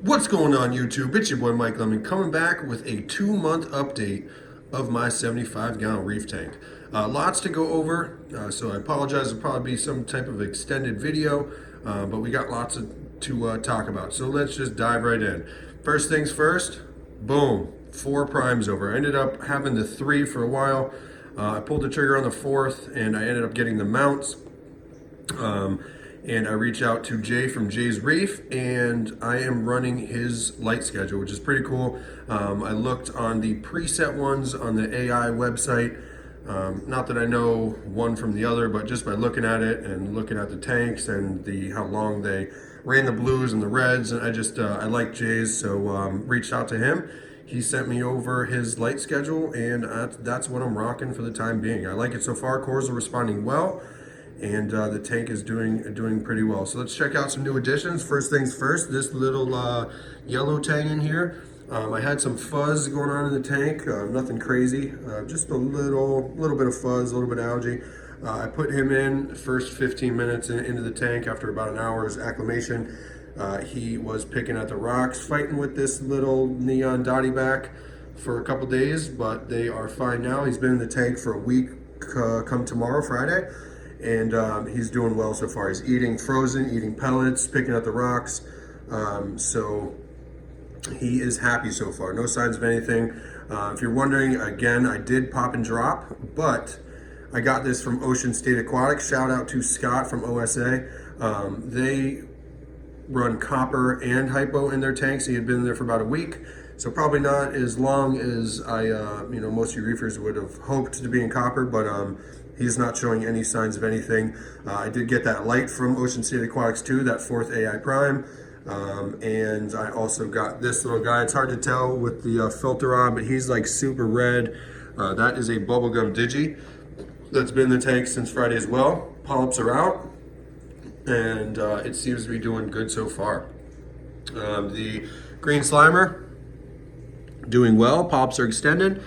What's going on YouTube? It's your boy Mike Lemon coming back with a 2-month update of my 75-gallon reef tank. Lots to go over, so I apologize. It'll probably be some type of extended video, but we got lots to talk about. So let's just dive right in. First things first, boom, 4 primes over. I ended up having the 3 for a while. I pulled the trigger on the 4th and I ended up getting the mounts. And I reached out to Jay from Jay's Reef, and I am running his light schedule, which is pretty cool. I looked on the preset ones on the AI website. Not that I know one from the other, but just by looking at it and looking at the tanks and how long they ran the blues and the reds, and I like Jay's, so reached out to him. He sent me over his light schedule, and that's what I'm rocking for the time being. I like it so far. Cores are responding well, and the tank is doing pretty well. So let's check out some new additions. First things first, this little yellow tang in here. I had some fuzz going on in the tank, nothing crazy, just a little bit of fuzz, a little bit of algae. I put him in the first 15 minutes into the tank. After about an hour's acclimation, he was picking at the rocks, fighting with this little neon dotty back for a couple days, but they are fine now. He's been in the tank for a week come tomorrow, Friday. And he's doing well so far. He's eating frozen, eating pellets, picking up the rocks. So he is happy so far. No signs of anything. If you're wondering, again, I did pop and drop, but I got this from Ocean State Aquatics. Shout out to Scott from OSA. They run copper and hypo in their tanks. He had been there for about a week. So probably not as long as most of you reefers would have hoped to be in copper, but he's not showing any signs of anything. I did get that light from Ocean State Aquatics too, that 4th AI Prime. And I also got this little guy. It's hard to tell with the filter on, but he's like super red. That is a bubblegum digi that's been in the tank since Friday as well. Polyps are out, and it seems to be doing good so far. The green slimer, doing well. Polyps are extended.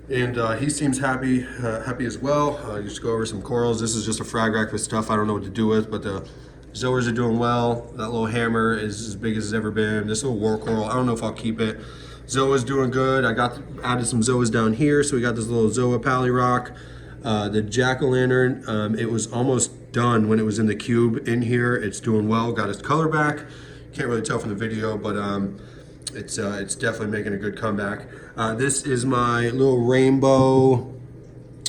And he seems happy as well. Just go over some corals. This is just a frag rack with stuff I don't know what to do with, but the zoas are doing well. That little hammer is as big as it's ever been. This little war coral, I don't know if I'll keep it. Zoa's doing good. I added some zoas down here, so we got this little zoa pally rock. The jack-o'-lantern, it was almost done when it was in the cube in here. It's doing well. Got its color back. Can't really tell from the video, but it's definitely making a good comeback. This is my little rainbow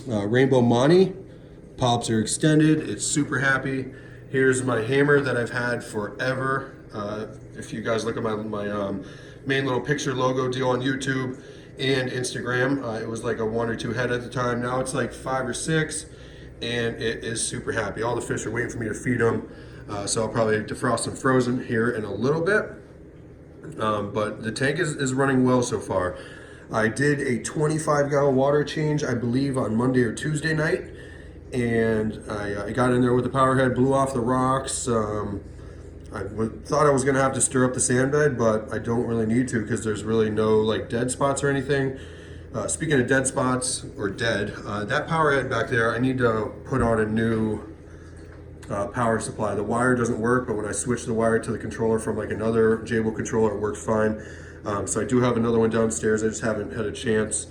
Monty. Polyps are extended. It's super happy. Here's my hammer that I've had forever. If you guys look at my main little picture logo deal on YouTube and Instagram, it was like a 1 or 2 head at the time. Now it's like 5 or 6, and it is super happy. All the fish are waiting for me to feed them, so I'll probably defrost some frozen here in a little bit. But the tank is running well so far. I did a 25-gallon water change, I believe, on Monday or Tuesday night, and I got in there with the power head, blew off the rocks. I thought I was going to have to stir up the sand bed, but I don't really need to because there's really no like dead spots or anything. Speaking of dead spots or dead, that power head back there, I need to put on a new power supply. The wire doesn't work, but when I switch the wire to the controller from like another Jable controller, it works fine. So I do have another one downstairs. I just haven't had a chance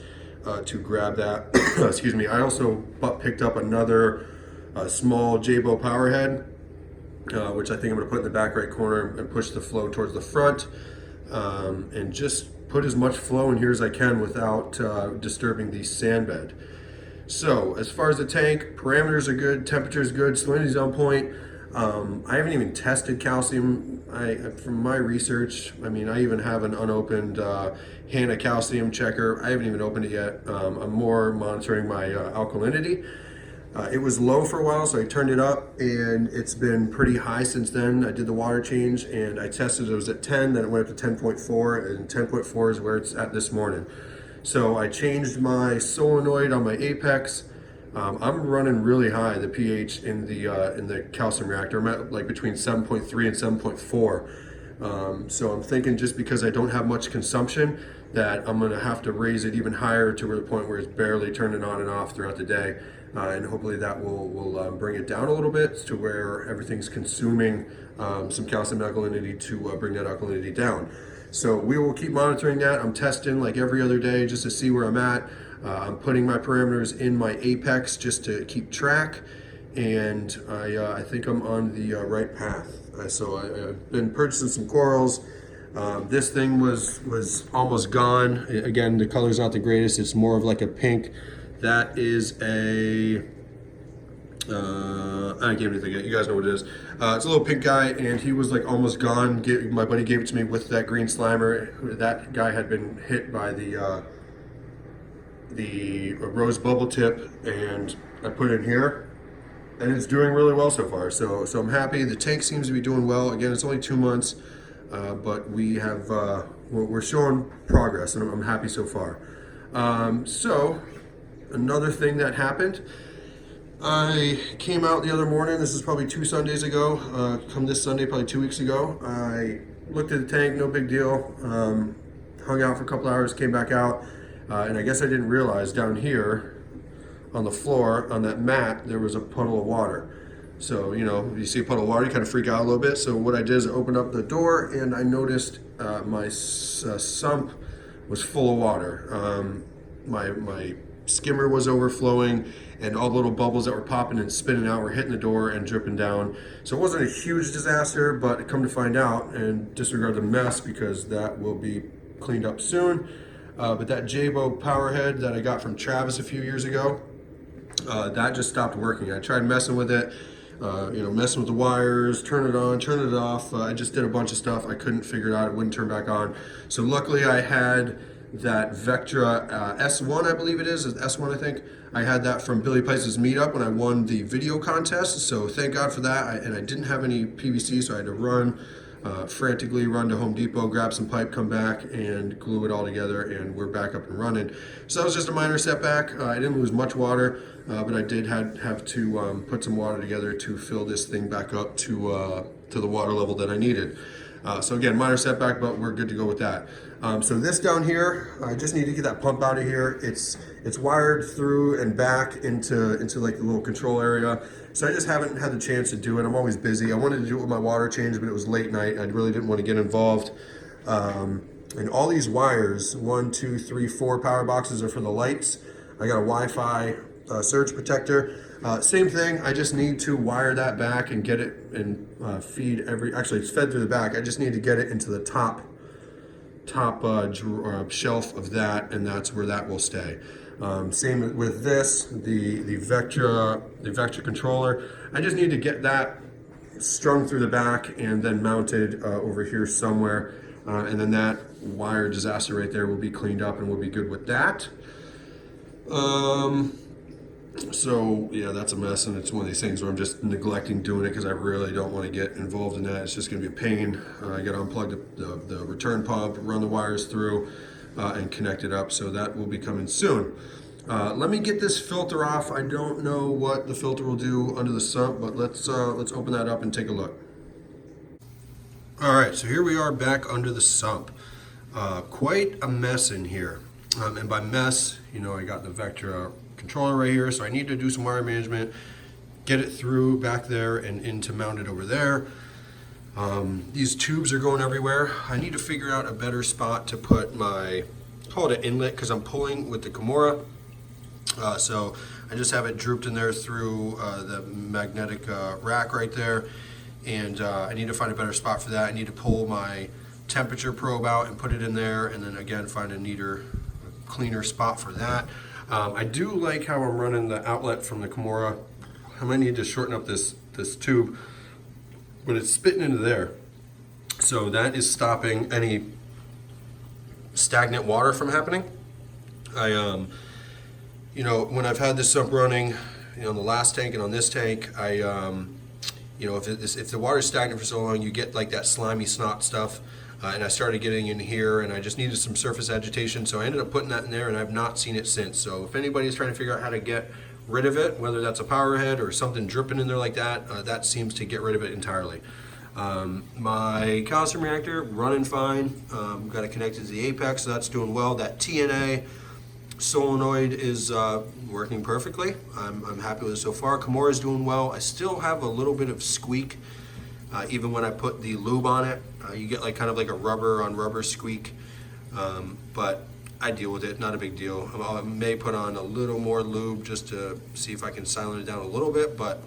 to grab that. Excuse me. I also picked up another small Jabo power head, which I think I'm going to put in the back right corner and push the flow towards the front, and just put as much flow in here as I can without disturbing the sand bed. So as far as the tank, parameters are good, temperature is good, salinity's on point. I haven't even tested calcium. From my research, I even have an unopened HANA calcium checker. I haven't even opened it yet. I'm more monitoring my alkalinity. It was low for a while, so I turned it up, and it's been pretty high since then. I did the water change, and I tested it was at 10, then it went up to 10.4, and 10.4 is where it's at this morning. So I changed my solenoid on my Apex. I'm running really high, the pH in the calcium reactor. I'm at like between 7.3 and 7.4. So I'm thinking just because I don't have much consumption that I'm gonna have to raise it even higher to the point where it's barely turning on and off throughout the day. and hopefully that will bring it down a little bit to where everything's consuming some calcium alkalinity to bring that alkalinity down. So we will keep monitoring that. I'm testing like every other day just to see where I'm at. I'm putting my parameters in my apex just to keep track, and I think I'm on the right path. So I've been purchasing some corals. This thing was almost gone. Again, the color's not the greatest. It's more of like a pink. That is a, I can't even think of it. You guys know what it is. It's a little pink guy, and he was like almost gone. My buddy gave it to me with that green slimer. That guy had been hit by the rose bubble tip, and I put it in here, and it's doing really well so far. So I'm happy. The tank seems to be doing well. Again, it's only 2 months, but we're showing progress, and I'm happy so far. So another thing that happened, I came out the other morning. This is probably 2 Sundays ago. Come this Sunday, probably 2 weeks ago. I looked at the tank, no big deal. Hung out for a couple hours, came back out. And I guess I didn't realize down here on the floor, on that mat, there was a puddle of water. So, you know, you see a puddle of water, you kind of freak out a little bit. So what I did is I opened up the door, and I noticed my sump was full of water. My skimmer was overflowing, and all the little bubbles that were popping and spinning out were hitting the door and dripping down. So it wasn't a huge disaster, but come to find out, and disregard the mess because that will be cleaned up soon. But that Jabo power head that I got from Travis a few years ago, that just stopped working. I tried messing with it, messing with the wires, turn it on, turn it off. I just did a bunch of stuff. I couldn't figure it out. It wouldn't turn back on. So luckily I had that Vectra S1, I believe it is S1, I think. I had that from Billy Pice's meetup when I won the video contest. So thank God for that. And I didn't have any PVC, so I had to frantically run to Home Depot, grab some pipe, come back, and glue it all together, and we're back up and running. So that was just a minor setback. I didn't lose much water, but I did have to put some water together to fill this thing back up to the water level that I needed. So again, minor setback, but we're good to go with that. So this down here, I just need to get that pump out of here. It's wired through and back into like the little control area. So I just haven't had the chance to do it. I'm always busy. I wanted to do it with my water change, but it was late night. I really didn't want to get involved. And all these wires, 1, 2, 3, 4 power boxes are for the lights. I got a Wi-Fi surge protector. Same thing, I just need to wire that back and get it and feed actually it's fed through the back. I just need to get it into the top shelf of that, and that's where that will stay. Same with this, the Vectra controller. I just need to get that strung through the back and then mounted over here somewhere. And then that wire disaster right there will be cleaned up, and we'll be good with that. So yeah, that's a mess, and it's one of these things where I'm just neglecting doing it because I really don't want to get involved in that. It's just going to be a pain. I got to unplug the return pump, run the wires through, and connect it up. So that will be coming soon. Let me get this filter off. I don't know what the filter will do under the sump, but let's open that up and take a look. All right, so here we are back under the sump. Quite a mess in here, and by mess, I got the Vectra controller right here, so I need to do some wire management, get it through back there and into mounted over there. These tubes are going everywhere. I need to figure out a better spot to put call it an inlet, because I'm pulling with the Kimura. So I just have it drooped in there through the magnetic rack right there, and I need to find a better spot for that. I need to pull my temperature probe out and put it in there, and then again find a neater, cleaner spot for that. I do like how I'm running the outlet from the Kimura. I might need to shorten up this tube, but it's spitting into there. So that is stopping any stagnant water from happening. When I've had this sump running, on the last tank and on this tank, if the water's stagnant for so long, you get like that slimy snot stuff. And I started getting in here, and I just needed some surface agitation, so I ended up putting that in there, and I've not seen it since. So if anybody's trying to figure out how to get rid of it, whether that's a power head or something dripping in there like that, that seems to get rid of it entirely. My calcium reactor running fine. Got it connected to the apex, so that's doing well. That TNA Solenoid is working perfectly. I'm happy with it so far. Kimura is doing well. I still have a little bit of squeak, even when I put the lube on it. You get like kind of like a rubber on rubber squeak, but I deal with it. Not a big deal. I may put on a little more lube just to see if I can silence it down a little bit, but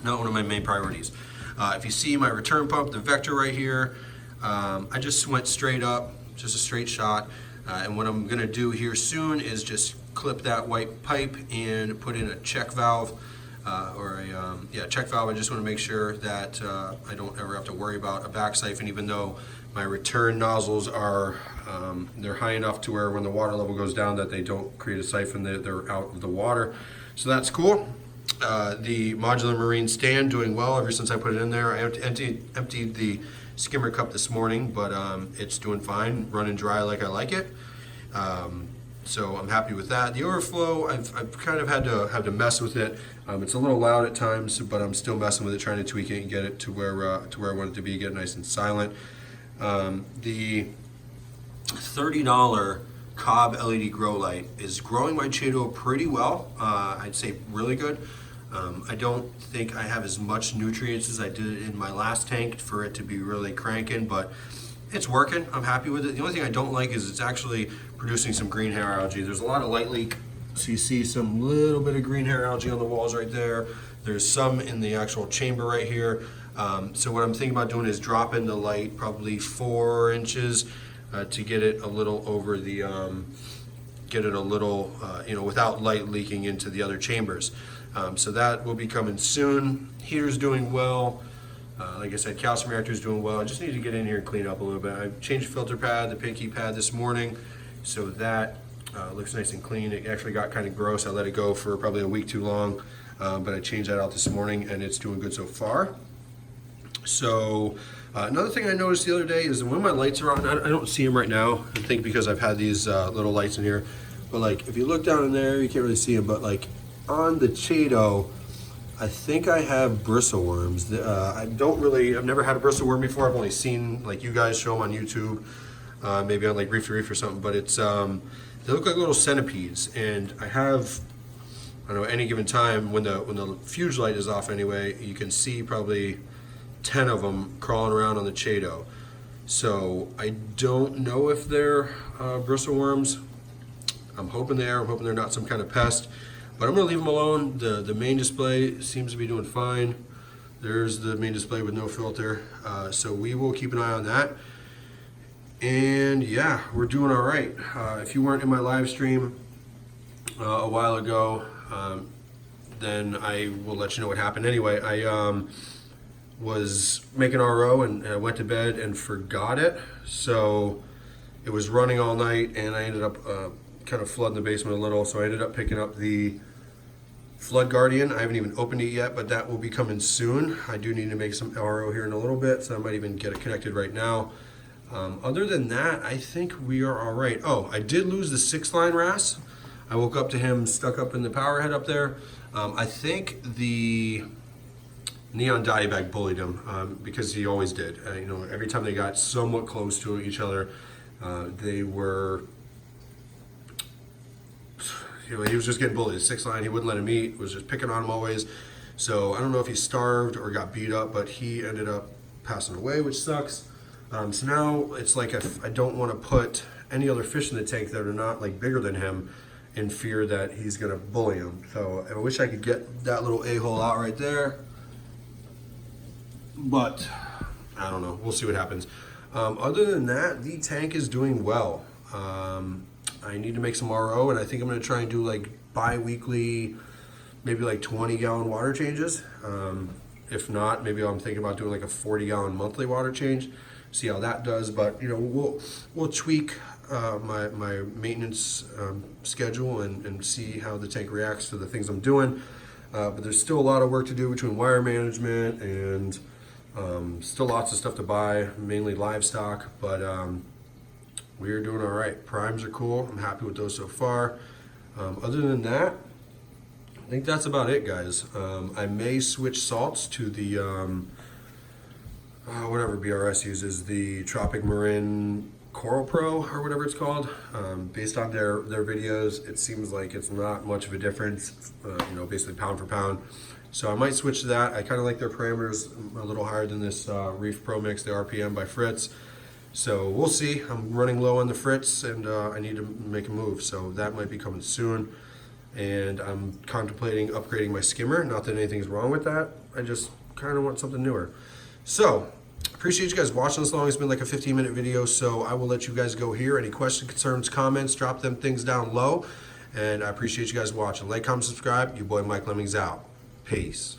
not one of my main priorities. If you see my return pump, the Vector right here, I just went straight up, just a straight shot. And what I'm gonna do here soon is just clip that white pipe and put in a check valve, check valve. I just wanna make sure that I don't ever have to worry about a back siphon, even though my return nozzles are, they're high enough to where when the water level goes down that they don't create a siphon, they're out of the water. So that's cool. The modular marine stand doing well ever since I put it in there. I emptied the skimmer cup this morning, but it's doing fine, running dry like I like it. So I'm happy with that. The overflow, I've kind of had to mess with it. It's a little loud at times, but I'm still messing with it, trying to tweak it and get it to where I want it to be, get it nice and silent. The $30 Cobb LED grow light is growing my Chaeto pretty well. I'd say really good. I don't think I have as much nutrients as I did in my last tank for it to be really cranking, but it's working. I'm happy with it. The only thing I don't like is it's actually producing some green hair algae. There's a lot of light leak, so you see some little bit of green hair algae on the walls right there. There's some in the actual chamber right here. So what I'm thinking about doing is dropping the light probably 4 inches to get it a little over the, without light leaking into the other chambers. So that will be coming soon. Heater's doing well. Like I said, calcium reactor is doing well. I just need to get in here and clean up a little bit. I changed the filter pad, the pinky pad this morning, so that looks nice and clean. It actually got kind of gross. I let it go for probably a week too long, but I changed that out this morning, and it's doing good so far. So another thing I noticed the other day is that when my lights are on, I don't see them right now. I think because I've had these little lights in here, but like if you look down in there, you can't really see them, but like on the Chaeto, I think I have bristleworms. I've never had a bristleworm before. I've only seen like you guys show them on YouTube, maybe on like Reef to Reef or something, but it's, they look like little centipedes. And I have, I don't know, any given time when the fuge light is off anyway, you can see probably 10 of them crawling around on the Chaeto. So I don't know if they're bristleworms. I'm hoping they are. I'm hoping they're not some kind of pest. But I'm going to leave them alone. The main display seems to be doing fine. There's the main display with no filter. So we will keep an eye on that. And yeah, we're doing all right. If you weren't in my live stream a while ago, then I will let you know what happened. Anyway, I was making RO and I went to bed and forgot it. So it was running all night and I ended up kind of flooding the basement a little. So I ended up picking up the Flood Guardian. I haven't even opened it yet, but that will be coming soon. I do need to make some RO here in a little bit, so I might even get it connected right now. Other than that, I think we are all right. Oh, I did lose the 6-line RAS. I woke up to him stuck up in the power head up there. I think the Neon Dye Bag bullied him because he always did. Every time they got somewhat close to each other, they were, he was just getting bullied. 6-line, he wouldn't let him eat, was just picking on him always. So I don't know if he starved or got beat up, but he ended up passing away, which sucks. So now it's like I don't want to put any other fish in the tank that are not like bigger than him in fear that he's going to bully him. So I wish I could get that little a-hole out right there, but I don't know. We'll see what happens. Other than that, the tank is doing well. I need to make some RO, and I think I'm going to try and do like bi-weekly, maybe like 20-gallon water changes. If not, maybe I'm thinking about doing like a 40-gallon monthly water change. See how that does, but we'll tweak my maintenance schedule and see how the tank reacts to the things I'm doing. But there's still a lot of work to do between wire management and still lots of stuff to buy, mainly livestock, but we're doing all right. Primes are cool. I'm happy with those so far. Other than that, I think that's about it, guys. I may switch salts to the whatever BRS uses, the Tropic Marin Coral Pro or whatever it's called. Based on their videos, it seems like it's not much of a difference, basically pound for pound. So I might switch to that. I kind of like their parameters a little higher than this Reef Pro Mix, the RPM by Fritz. So we'll see. I'm running low on the Fritz, and I need to make a move. So that might be coming soon. And I'm contemplating upgrading my skimmer. Not that anything's wrong with that. I just kind of want something newer. So appreciate you guys watching this long. It's been like a 15-minute video, so I will let you guys go here. Any questions, concerns, comments, drop them things down low. And I appreciate you guys watching. Like, comment, subscribe. Your boy Mike Lemmings out. Peace.